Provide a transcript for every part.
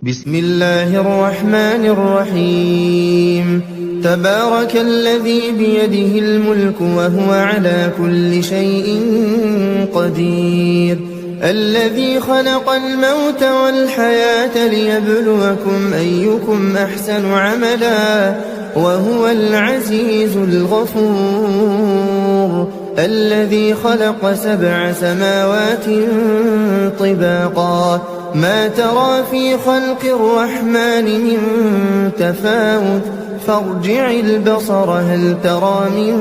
بسم الله الرحمن الرحيم تبارك الذي بيده الملك وهو على كل شيء قدير الذي خلق الموت والحياة ليبلوكم أيكم أحسن عملا وهو العزيز الغفور الذي خلق 7 سماوات طباقا ما ترى في خلق الرحمن من تفاوت فارجع البصر هل ترى من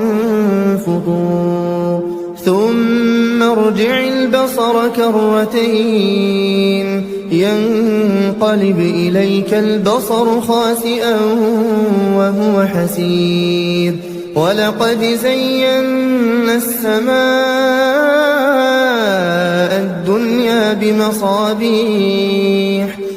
فطور ثم ارجع البصر كرتين ينقلب إليك البصر خاسئا وهو حسير ولقد زينا السماء الدنيا بمصابيح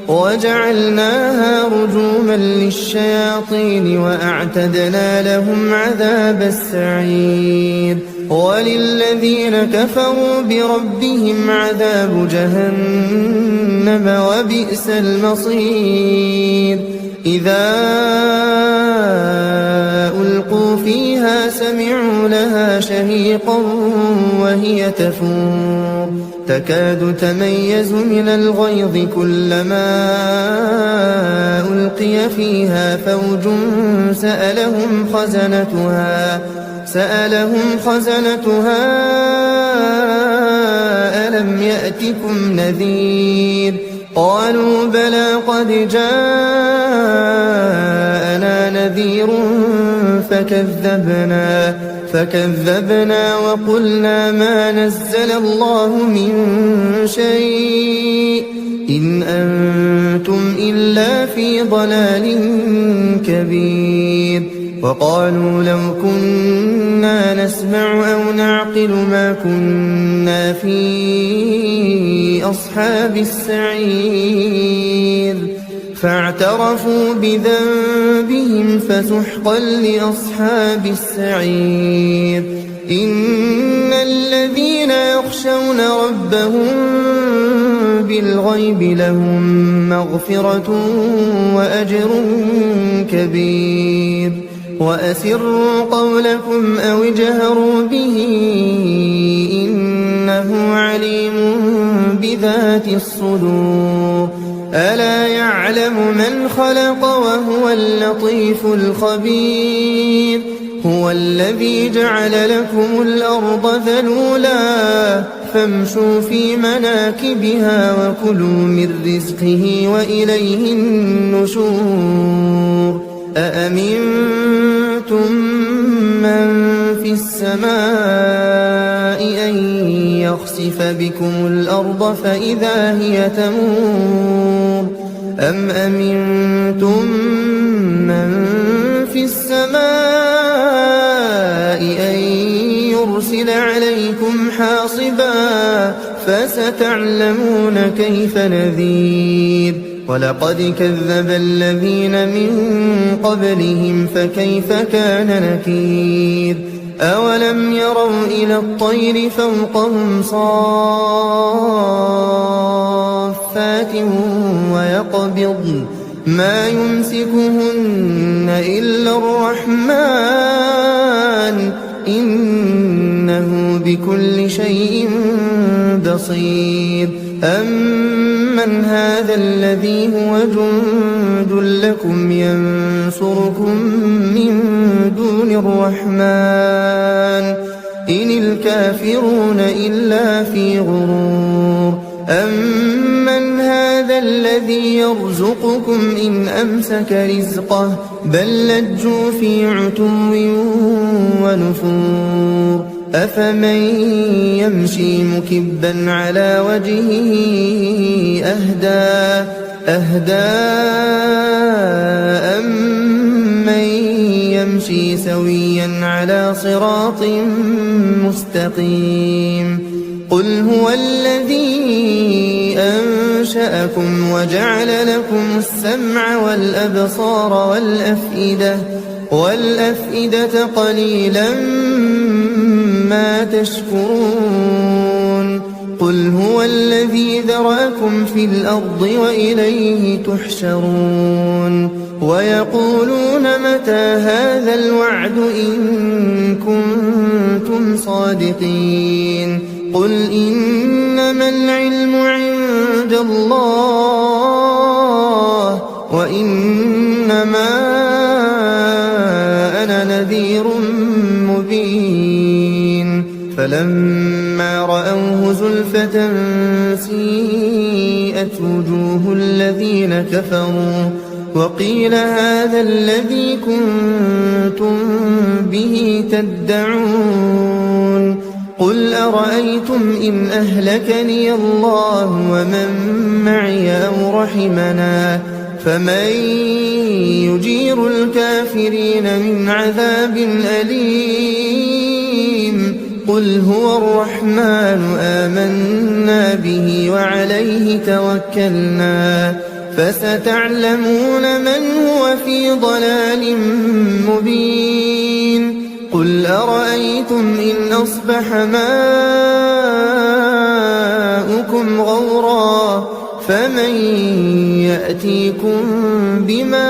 وجعلناها رجوما للشياطين وأعتدنا لهم عذاب السعير وللذين كفروا بربهم عذاب جهنم وبئس المصير إذا ألقوا فيها سمعوا لها شهيقا وهي تفور تكاد تميز من الغيظ كلما ألقي فيها فوج سألهم خزنتها ألم يأتكم نذير قالوا بلى قد جاءنا نذير فكذبنا وقلنا ما نزل الله من شيء إن أنتم إلا في ضلال كبير وقالوا لو كنا نسمع أو نعقل ما كنا في أصحاب السعير فاعترفوا بذنبهم فسحقا لأصحاب السعير إن الذين يخشون ربهم بالغيب لهم مغفرة وأجر كبير وأسروا قولكم أو اجهروا به إنه عليم بذات الصدور ألا يعلم من خلق وهو اللطيف الخبير هو الذي جعل لكم الأرض ذلولا فامشوا في مناكبها وكلوا من رزقه وإليه النشور أأمنتم من في السماء أن يخسف بكم الأرض فإذا هي تمور أم أمنتم من في السماء أن يرسل عليكم حاصبا فستعلمون كيف نذير ولقد كذب الذين من قبلهم فكيف كان نكير أولم يروا إلى الطير فوقهم صافات ويقبضن ما يمسكهن إلا الرحمن إنه بكل شيء بصير أمن هذا الذي هو جند لكم ينصركم من دون الرحمن إن الكافرون إلا في غرور أمن هذا الذي يرزقكم إن أمسك رزقه بل لجوا في عتو ونفور أفمن يمشي مكبا على وجهه أهدى أمن يمشي سويا على صراط مستقيم قل هو الذي أنشأكم وجعل لكم السمع والأبصار والأفئدة قليلا ما تشكرون قل هو الذي ذرأكم في الأرض وإليه تحشرون ويقولون متى هذا الوعد إن كنتم صادقين قل إنما العلم عند الله وإنما أنا نذير مبين فلما رأوه زلفة سيئت وجوه الذين كفروا وقيل هذا الذي كنتم به تدعون قل أرأيتم إن أهلكني الله ومن معي أو رحمنا فمن يجير الكافرين من عذاب أليم قل هو الرحمن آمنا به وعليه توكلنا فستعلمون من هو في ضلال مبين قل أرأيتم إن أصبح ماؤكم غورا فمن يأتيكم بماء